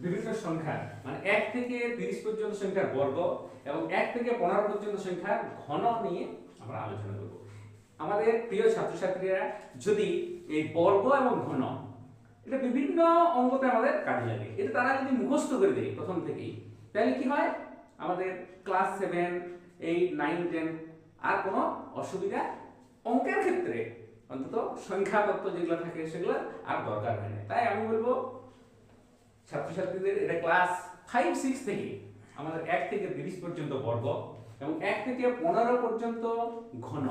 বিভিন্ন সংখ্যা মানে 1 থেকে 30 পর্যন্ত সংখ্যার বর্গ এবং 1 থেকে 15 পর্যন্ত সংখ্যার ঘন নিয়ে আমরা আলোচনা করব। আমাদের প্রিয় ছাত্রছাত্রীরা যদি এই বর্গ এবং ঘন এটা বিভিন্ন অঙ্কতে আমাদের কাজে লাগে, এটা তারা যদি মুখস্থ করে দেয় প্রথম থেকেই, তাহলে কি হয় আমাদের ক্লাস 7, 8, 9, 10 আর কোনো অসুবিধা অঙ্কের ক্ষেত্রে অন্তত সংখ্যা তত্ত্ব যেগুলো থাকে সেগুলো আর দরকার হয় না। তাই আমি বলবো ছাত্রছাত্রীদের এটা ক্লাস 5, 6 থেকে আমাদের 1 থেকে 30 পর্যন্ত বর্গ এবং 1 থেকে 15 পর্যন্ত ঘন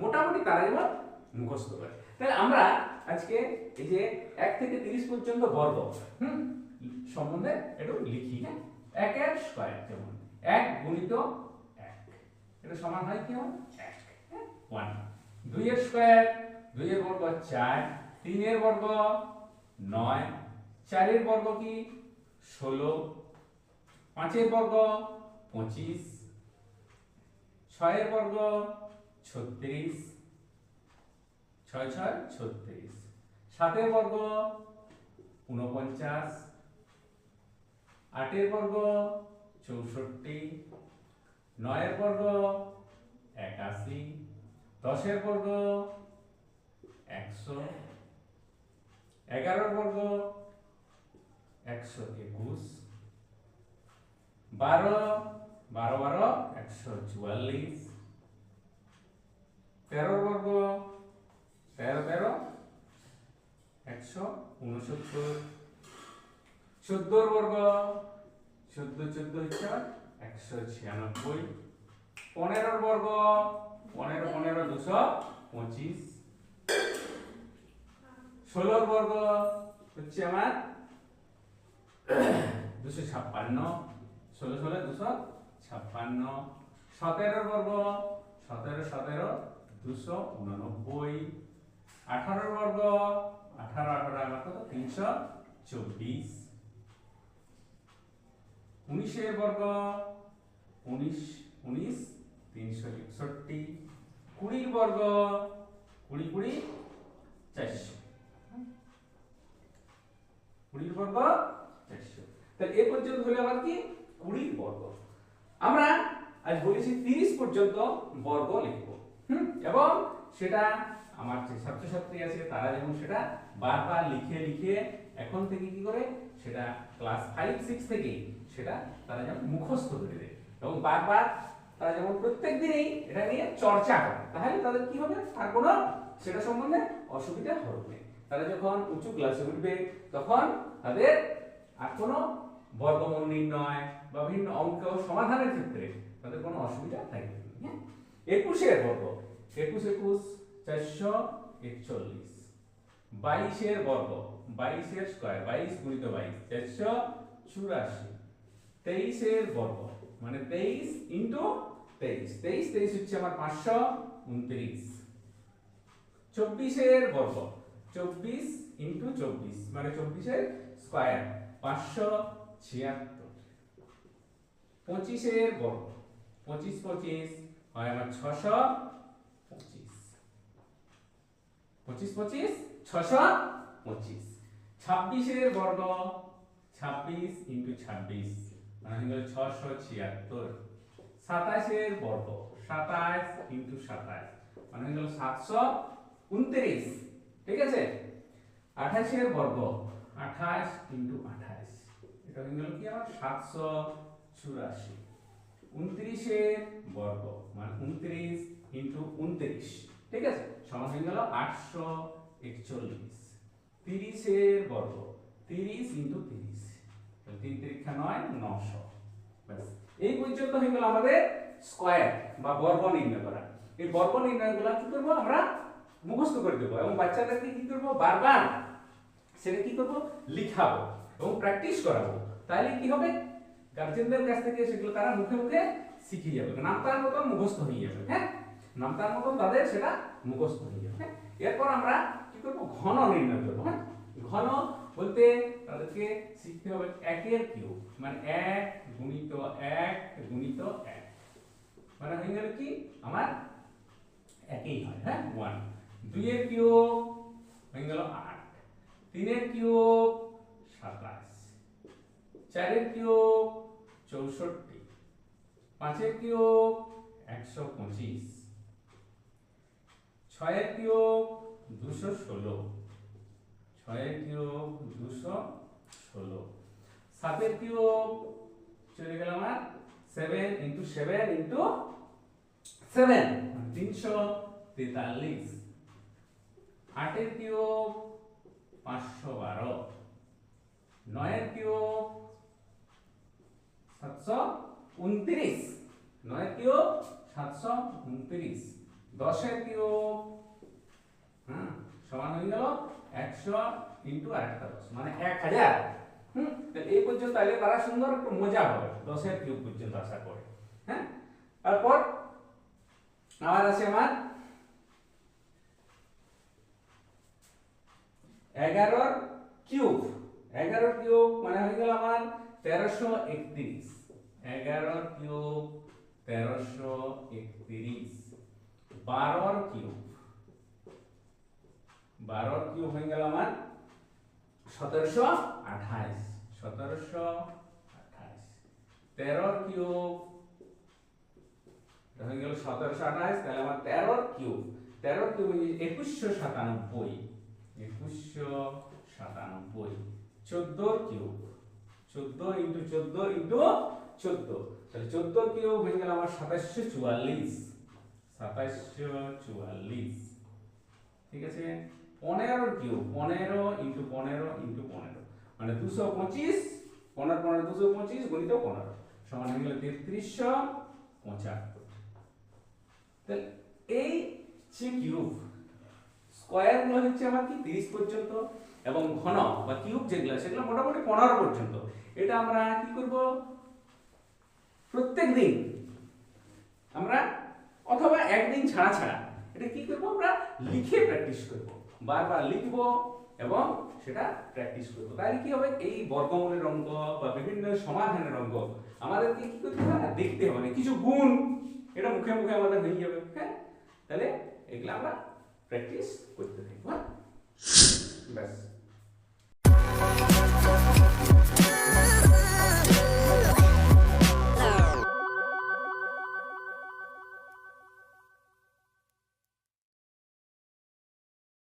মোটামুটি তারা যেমন মুখস্থ করে। তাহলে আমরা আজকে এই যে 1 থেকে 30 পর্যন্ত বর্গ সম্বন্ধে একটু লিখি। হ্যাঁ, 1 এর স্কয়ার যেমন 1 গুণিত 1 এটা সমান হয় কেমন 1, হ্যাঁ 1। 2 এর স্কয়ার 2 এর বর্গ 4, 3 এর বর্গ 9, 4 এর বর্গ কি 16, 5 এর বর্গ 25, 6 এর বর্গ 36, 6 6 36, 7 এর বর্গ 49, 8 এর বর্গ 64, 9 এর বর্গ 81, 10 এর বর্গ 100, 11 এর বর্গ 121, 12 12 12 144, 13 বর্গ 13 13 169, 14 বর্গ 14 14 196, 15 বর্গ 15 15 225, 16 বর্গ হচ্ছে আমার 256, 16 16 256, 17 বর্গ 17 17 289, 18 বর্গ 18 18 কত 324, 19 এর বর্গ 19 19 361, 20 বর্গ 20 20 400, 20 বর্গ 400। তাহলে এই পর্যন্ত হলো আবার কি 20 বর্গ। আমরা আজ বলেছি 30 পর্যন্ত বর্গ লিখব, এবং সেটা আমার যে ছাত্রছাত্রী আছে তারা যেমন সেটা বারবার লিখে লিখে এখন থেকে কি করে সেটা ক্লাস 5 6 থেকে সেটা তারা যেমন মুখস্থ করে দেয় এবং বারবার তারা যেমন প্রত্যেক দিনই এটা নিয়ে চর্চা করে, তাহলে তাদের কি হবে আর কোনো সেটা সম্বন্ধে অসুবিধা হবে না। তারা যখন উঁচু ক্লাসে উঠবে তখন তাদের আর কোনো বর্গমূল নির্ণয় বা বিভিন্ন অঙ্ক সমাধানের ক্ষেত্রে তাদের কোনো অসুবিধা থাকবে না। 21 এর বর্গ 21 21 441, 22 এর বর্গ 22 এর স্কয়ার 22 গুণিত 22 484, 23 এর বর্গ মানে 23 ইনটু 23 23 23 হচ্ছে আমার 529, 24 এর বর্গ 24 ইনটু 24 মানে 24 এর স্কয়ার 576, 25 এর বর্গ 25 25 হয় আমার 625, 25 25 625, 26 এর বর্গ 26 ইনটু 26 মানে হলো 676, 27 এর বর্গ 27 ইনটু 27 মানে হলো 729, ঠিক আছে। 28 এর বর্গ 28 ইনটু 28 এটা হলো কি আমার 784, 29 এর বর্গ মানে 29 ইনটু 29, ঠিক আছে, সমান হয়ে গেল 841, 30 এর বর্গ 30 ইনটু 30 তাহলে 3 3 9 900। ব্যাস এই পর্যন্ত হয়ে গেল আমাদের স্কয়ার বা বর্গ নির্ণয় করা। এই বর্গ নির্ণয়গুলো কি করব আমরা মুখস্থ করে দেব এবং বাচ্চাদেরকে কি করব বারবার সেটা কি করব লিখাবো এবং প্র্যাকটিস করাবো, তাহলে কি হবে গার্জেনদের কাছ থেকে সেগুলো তারা মুখে মুখে শিখে যাবে, নামতার মতন মুখস্থ হয়ে যাবে। হ্যাঁ, নামতার মতন তাদের সেটা মুখস্থ হয়ে যাবে। হ্যাঁ, এরপর আমরা কি করব ঘন নির্ণয় করব। হ্যাঁ, ঘন বলতে তাদেরকে শিখতে হবে 1 এর কিউব মানে 1 গুণিত 1 গুণিত 1 মানে হয়ে গেল কি আমার একই হয়। হ্যাঁ 1, 2 এর কিউব হয়ে গেল 8, 3 এর cube 27, 4 cube 64, 5 cube 125, 6 cube 216, 6 cube 216, 7 cube চলে গেল আমার 7 into 7 into 7 343, 8 cube 512, 9 cube 729, 9 cube 729, 10 cube সমান হয়ে গেল 100 ইনটু আরেকটা 10 মানে 1000। এই পর্যন্ত আইলে তারা সুন্দর একটু মজা হবে 10 কিউব পর্যন্ত আশা করে। হ্যাঁ, তারপর আবার আছে আমার 11 কিউব, 11 কিউব মানে হয়ে গেল আমার 1331, 11 কিউব 1331, 12 কিউব, 12 কিউব হয়ে গেল আমার 1728, 1728, 13 কিউব হয়ে গেল 1728, তাহলে আমার 13 কিউব 2197, 2197, 14 কিউব 14 ইনটু 14 ইনটু 14, তাহলে 14 কিউব হয়ে গেল আমার 2744, 2744, ঠিক আছে। 15 কিউব 15 ইনটু 15 ইনটু 15 মানে 225, 15 15 225 গুণিত 15 সমান হয়ে গেল 3375। তাহলে এই যে কিউব স্কয়ার গুলো হচ্ছে আমার কি 30 পর্যন্ত এবং ঘন বা কিউব যেগুলো সেগুলো মোটামুটি 15 পর্যন্ত। এটা আমরা কি করব প্রত্যেক দিন আমরা অথবা একদিন ছাড়া ছাড়া এটা কি করব আমরা লিখে প্র্যাকটিস করব, বারবার লিখব এবং সেটা প্র্যাকটিস করব। তাহলে কি হবে এই বর্গমূলের অঙ্ক বা বিভিন্ন সমাধানের অঙ্ক আমাদেরকে কি করতে হবে দেখতে হবে, কিছু গুণ এটা মুখে মুখে আমাদের হয়ে যাবে। হ্যাঁ, তাহলে এগুলো আমরা প্র্যাকটিস করতে থাকবো। ব্যাস।